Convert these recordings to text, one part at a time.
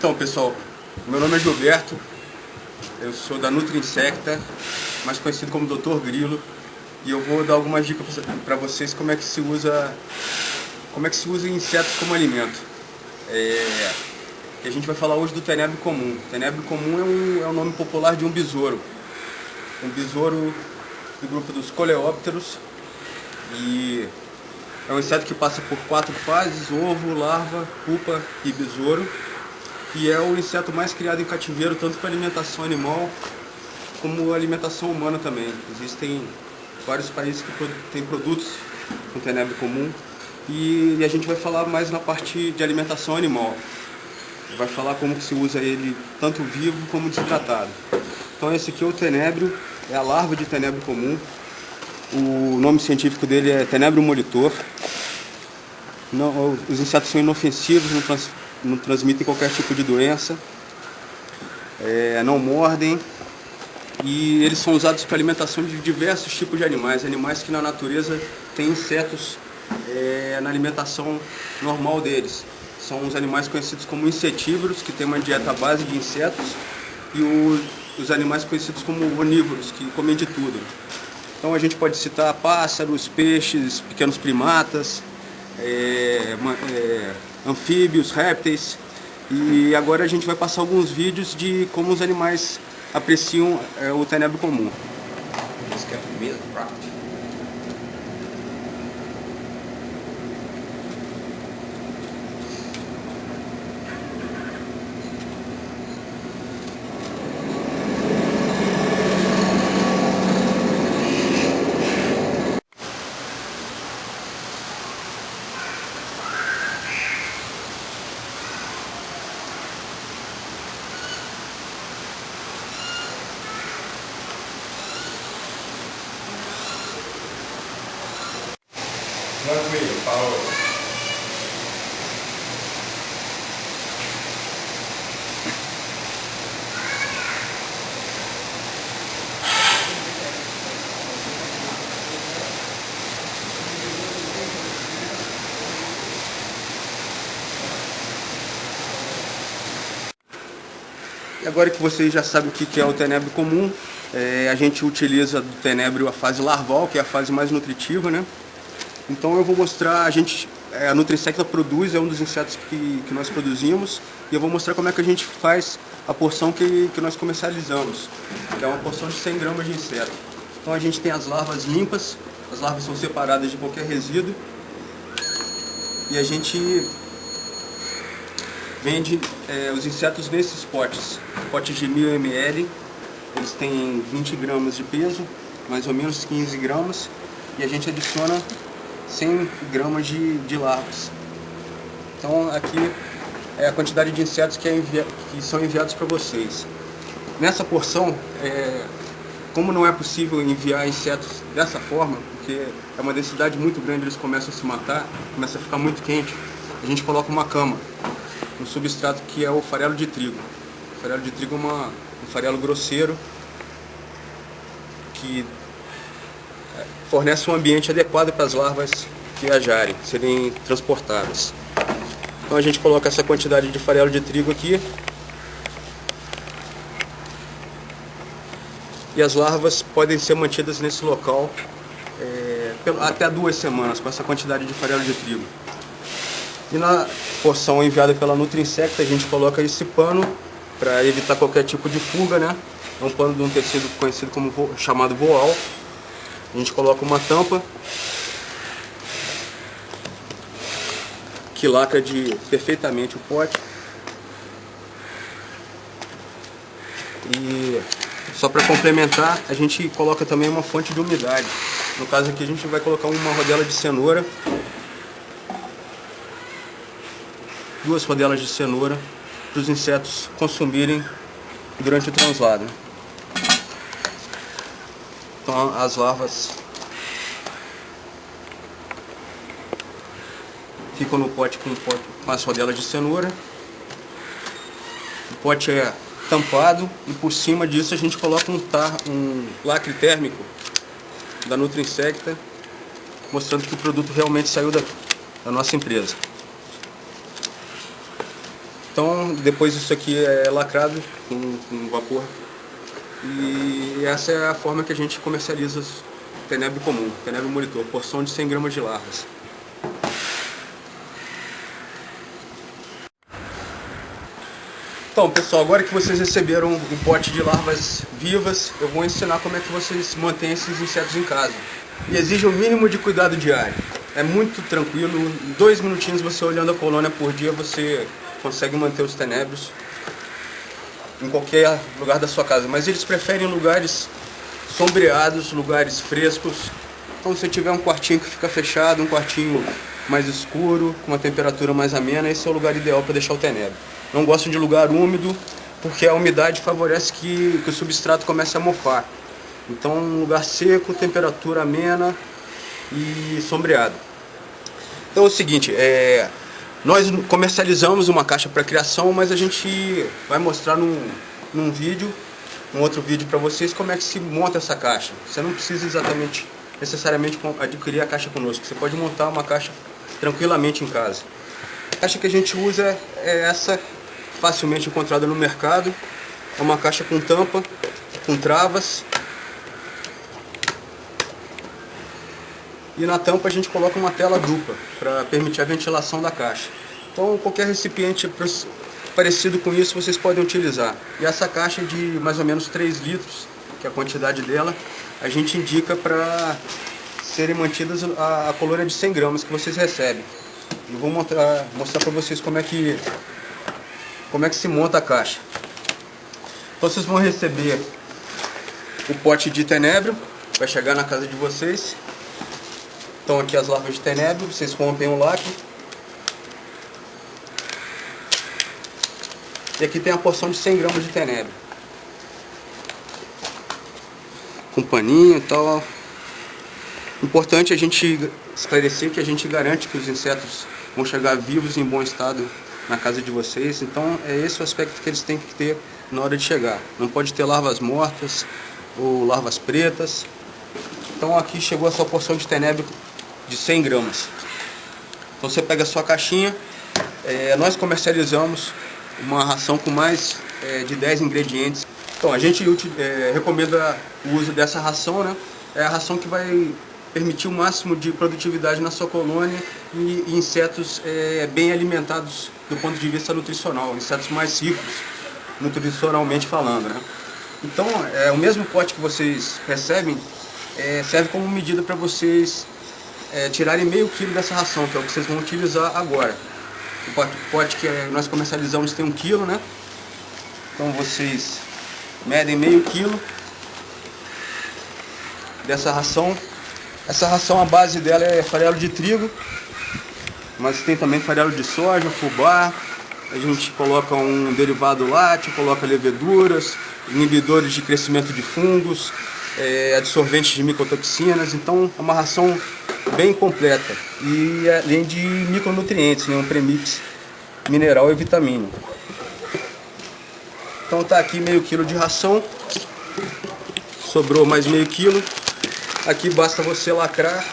Então, pessoal, meu nome é Gilberto, eu sou da Nutri-Insecta, mais conhecido como Dr. Grilo, e eu vou dar algumas dicas para vocês como é que se usa insetos como alimento. A gente vai falar hoje do tenebro comum. O tenebro comum é o nome popular de um besouro. Um besouro do grupo dos coleópteros, e é um inseto que passa por 4 fases: ovo, larva, pupa e besouro. E é o inseto mais criado em cativeiro, tanto para alimentação animal como alimentação humana também. Existem vários países que têm produtos com tenebro comum, e a gente vai falar mais na parte de alimentação animal. Vai falar como que se usa ele tanto vivo como desidratado. Então esse aqui é o tenebro, é a larva de tenebro comum. O nome científico dele é tenebro molitor. Não, os insetos são inofensivos, não transmitem qualquer tipo de doença, não mordem, e eles são usados para alimentação de diversos tipos de animais que na natureza têm insetos na alimentação normal deles. São os animais conhecidos como insetívoros, que têm uma dieta à base de insetos, e os animais conhecidos como onívoros, que comem de tudo. Então a gente pode citar pássaros, peixes, pequenos primatas, anfíbios, répteis. E agora a gente vai passar alguns vídeos de como os animais apreciam o tenebro comum. Esse aqui é a primeira parte. Tranquilo, Paulo. E agora que vocês já sabem o que é o tenebro comum, a gente utiliza do tenebro a fase larval, que é a fase mais nutritiva, né? Então eu vou mostrar, a Nutri-Insecta produz, é um dos insetos que nós produzimos, e eu vou mostrar como é que a gente faz a porção que nós comercializamos, que é uma porção de 100 gramas de inseto. Então a gente tem as larvas limpas, as larvas são separadas de qualquer resíduo, e a gente vende os insetos nesses potes de 1000 ml, eles têm 20 gramas de peso, mais ou menos 15 gramas, e a gente adiciona 100 gramas de larvas. Então aqui é a quantidade de insetos que são enviados para vocês. Nessa porção, como não é possível enviar insetos dessa forma, porque é uma densidade muito grande, eles começam a se matar, começa a ficar muito quente, a gente coloca uma cama, um substrato que é o farelo de trigo. O farelo de trigo é um farelo grosseiro que fornece um ambiente adequado para as larvas viajarem, serem transportadas. Então a gente coloca essa quantidade de farelo de trigo aqui, e as larvas podem ser mantidas nesse local até 2 semanas com essa quantidade de farelo de trigo. E na porção enviada pela Nutri-Insecta a gente coloca esse pano para evitar qualquer tipo de fuga, né? É um pano de um tecido conhecido como chamado voal. A gente coloca uma tampa que lacra perfeitamente o pote. E só para complementar, a gente coloca também uma fonte de umidade. No caso aqui a gente vai colocar uma rodela de cenoura, 2 rodelas de cenoura, para os insetos consumirem durante o translado. Então as larvas ficam no pote com as rodelas de cenoura. O pote é tampado e por cima disso a gente coloca um lacre térmico da Nutri-Insecta, mostrando que o produto realmente saiu da nossa empresa. Então depois isso aqui é lacrado com vapor. E essa é a forma que a gente comercializa o tenebro comum, tenebro molitor, porção de 100 gramas de larvas. Então pessoal, agora que vocês receberam o pote de larvas vivas, eu vou ensinar como é que vocês mantêm esses insetos em casa. E exige o mínimo de cuidado diário. É muito tranquilo, em 2 minutinhos você olhando a colônia por dia, você consegue manter os tenebros em qualquer lugar da sua casa. Mas eles preferem lugares sombreados, lugares frescos. Então se tiver um quartinho que fica fechado, um quartinho mais escuro, com uma temperatura mais amena, esse é o lugar ideal para deixar o tenebro. Não gosto de lugar úmido, porque a umidade favorece que o substrato comece a mofar. Então um lugar seco, temperatura amena e sombreado. Então é o seguinte, nós comercializamos uma caixa para criação, mas a gente vai mostrar num vídeo, um outro vídeo para vocês, como é que se monta essa caixa. Você não precisa necessariamente adquirir a caixa conosco, você pode montar uma caixa tranquilamente em casa. A caixa que a gente usa é essa, facilmente encontrada no mercado. É uma caixa com tampa, com travas. E na tampa a gente coloca uma tela dupla para permitir a ventilação da caixa. Então qualquer recipiente parecido com isso vocês podem utilizar. E essa caixa de mais ou menos 3 litros, que é a quantidade dela, a gente indica para serem mantidas a colônia de 100 gramas que vocês recebem. Eu vou mostrar para vocês como é que se monta a caixa. Então vocês vão receber o pote de tenebro, vai chegar na casa de vocês. Então aqui as larvas de tenebro, vocês rompem o lacre. E aqui tem a porção de 100 gramas de tenebro. Com paninho e tal. Importante a gente esclarecer que a gente garante que os insetos vão chegar vivos em bom estado na casa de vocês. Então é esse o aspecto que eles têm que ter na hora de chegar. Não pode ter larvas mortas ou larvas pretas. Então aqui chegou a sua porção de tenebro de 100 gramas. Então você pega a sua caixinha. Nós comercializamos uma ração com mais de 10 ingredientes. Então a gente recomenda o uso dessa ração, né? É a ração que vai permitir o máximo de produtividade na sua colônia e insetos bem alimentados do ponto de vista nutricional, insetos mais ricos nutricionalmente falando, né? Então o mesmo pote que vocês recebem serve como medida para vocês tirarem meio quilo dessa ração, que é o que vocês vão utilizar agora. O pote que nós comercializamos tem 1 quilo, né? Então vocês medem meio quilo dessa ração. Essa ração, a base dela é farelo de trigo, mas tem também farelo de soja, fubá. A gente coloca um derivado lácteo, coloca leveduras, inibidores de crescimento de fungos, absorventes de micotoxinas. Então é uma ração bem completa e além de micronutrientes, né, um premix mineral e vitamínico. Então tá aqui meio quilo de ração, sobrou mais meio quilo. Aqui basta você lacrar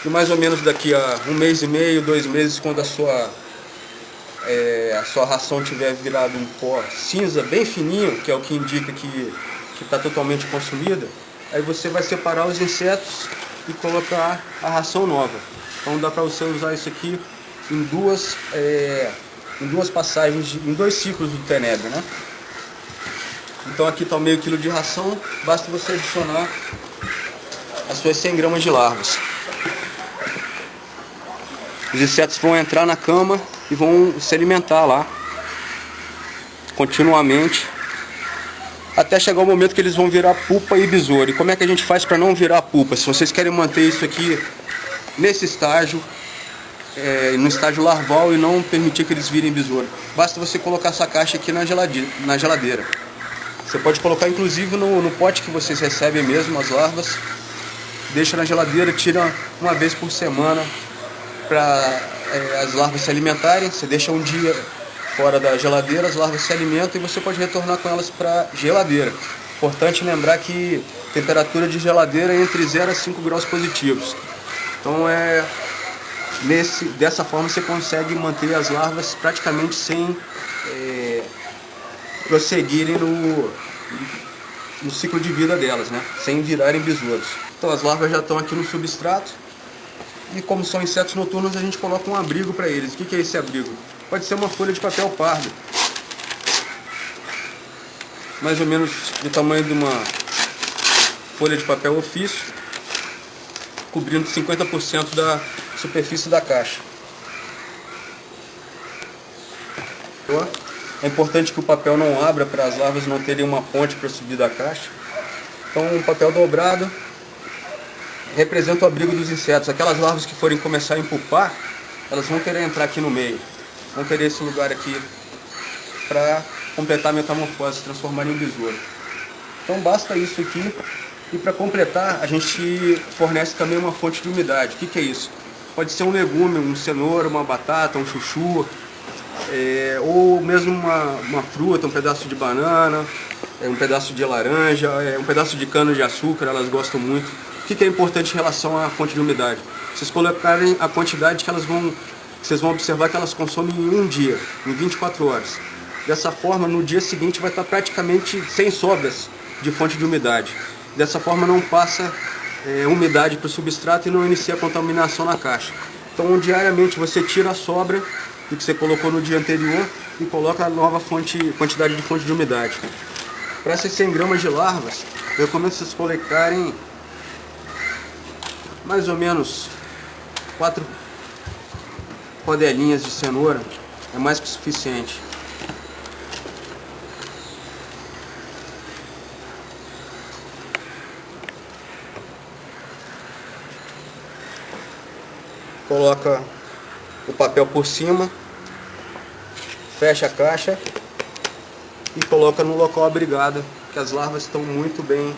e mais ou menos daqui a 1 mês e meio, 2 meses, quando a sua ração tiver virado um pó cinza bem fininho, que é o que indica que está totalmente consumida, aí você vai separar os insetos e colocar a ração nova. Então dá para você usar isso aqui em duas passagens, em 2 ciclos do tenebro, né? Então aqui está o meio quilo de ração, basta você adicionar as suas 100 gramas de larvas. Os insetos vão entrar na cama e vão se alimentar lá continuamente até chegar o momento que eles vão virar pupa e besouro. E como é que a gente faz para não virar pupa? Se vocês querem manter isso aqui nesse estágio, no estágio larval, e não permitir que eles virem besouro, basta você colocar essa caixa aqui na geladeira. Você pode colocar inclusive no pote que vocês recebem mesmo as larvas. Deixa na geladeira, tira uma vez por semana para as larvas se alimentarem. Você deixa um dia fora da geladeira, as larvas se alimentam e você pode retornar com elas para a geladeira. Importante lembrar que temperatura de geladeira é entre 0 a 5 graus positivos. Então Dessa forma você consegue manter as larvas praticamente sem prosseguirem no ciclo de vida delas, né? Sem virarem besouros. Então as larvas já estão aqui no substrato e, como são insetos noturnos, a gente coloca um abrigo para eles. O que é esse abrigo? Pode ser uma folha de papel pardo, mais ou menos do tamanho de uma folha de papel ofício, cobrindo 50% da superfície da caixa. É importante que o papel não abra para as larvas não terem uma ponte para subir da caixa. Então, um papel dobrado representa o abrigo dos insetos. Aquelas larvas que forem começar a empupar, elas vão querer entrar aqui no meio, vão querer esse lugar aqui para completar a metamorfose, se transformar em um besouro. Então basta isso aqui. E para completar, a gente fornece também uma fonte de umidade. O que é isso? Pode ser um legume, um cenoura, uma batata, um chuchu, ou mesmo uma fruta, um pedaço de banana, um pedaço de laranja, um pedaço de cana de açúcar, elas gostam muito. O que é importante em relação à fonte de umidade? Vocês colocarem a quantidade que vocês vão observar que elas consomem em um dia, em 24 horas. Dessa forma, no dia seguinte vai estar praticamente sem sobras de fonte de umidade. Dessa forma não passa umidade para o substrato e não inicia a contaminação na caixa. Então diariamente você tira a sobra do que você colocou no dia anterior e coloca a nova quantidade de fonte de umidade. Para essas 100 gramas de larvas, eu recomendo vocês colocarem mais ou menos 4 rodelinhas de cenoura, é mais que suficiente. Coloca o papel por cima, fecha a caixa e coloca no local abrigado, que as larvas estão muito bem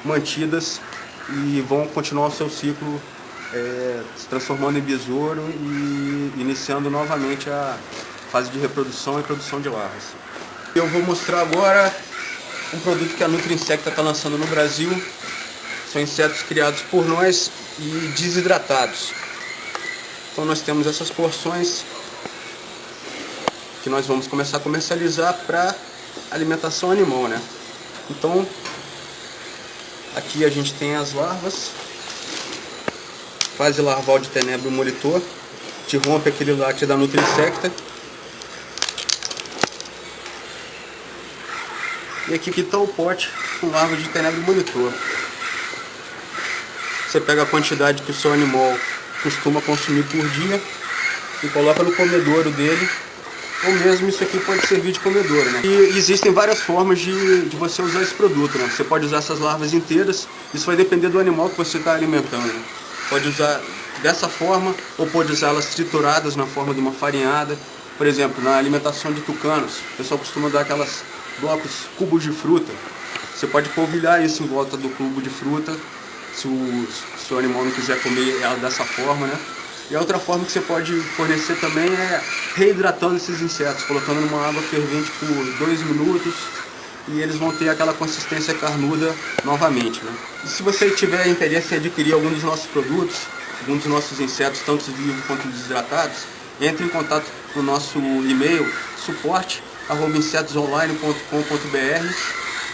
mantidas e vão continuar o seu ciclo se transformando em besouro e iniciando novamente a fase de reprodução e produção de larvas. Eu vou mostrar agora um produto que a Nutri-Insecta está lançando no Brasil. São insetos criados por nós e desidratados. Então nós temos essas porções que nós vamos começar a comercializar para alimentação animal, né? Então aqui a gente tem as larvas, fase larval de Tenebrio molitor, te rompe aquele lácteo da Nutri-Insecta. E aqui está o pote com larvas de Tenebrio molitor. Você pega a quantidade que o seu animal costuma consumir por dia e coloca no comedouro dele, ou mesmo isso aqui pode servir de comedouro, né? E existem várias formas de você usar esse produto, né? Você pode usar essas larvas inteiras, isso vai depender do animal que você está alimentando, né? Pode usar dessa forma, ou pode usar elas trituradas na forma de uma farinhada. Por exemplo, na alimentação de tucanos, o pessoal costuma dar aquelas cubos de fruta. Você pode polvilhar isso em volta do cubo de fruta, se o seu animal não quiser comer ela dessa forma, né? E a outra forma que você pode fornecer também é reidratando esses insetos, colocando numa água fervente por 2 minutos e eles vão ter aquela consistência carnuda novamente, né? E se você tiver interesse em adquirir algum dos nossos produtos, algum dos nossos insetos, tanto vivos quanto desidratados, entre em contato no nosso e-mail suporte@insetosonline.com.br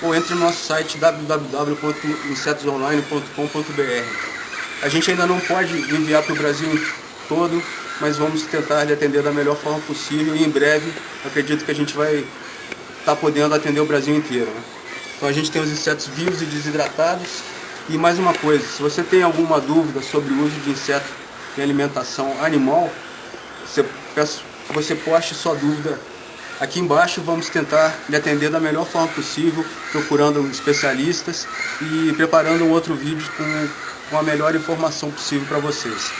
ou entre no nosso site www.insetosonline.com.br. A gente ainda não pode enviar para o Brasil todo, mas vamos tentar lhe atender da melhor forma possível e em breve acredito que a gente vai estar podendo atender o Brasil inteiro, né? Então a gente tem os insetos vivos e desidratados. E mais uma coisa, se você tem alguma dúvida sobre o uso de inseto em alimentação animal, peço que você poste sua dúvida aqui embaixo. Vamos tentar lhe atender da melhor forma possível, procurando especialistas e preparando um outro vídeo com a melhor informação possível para vocês.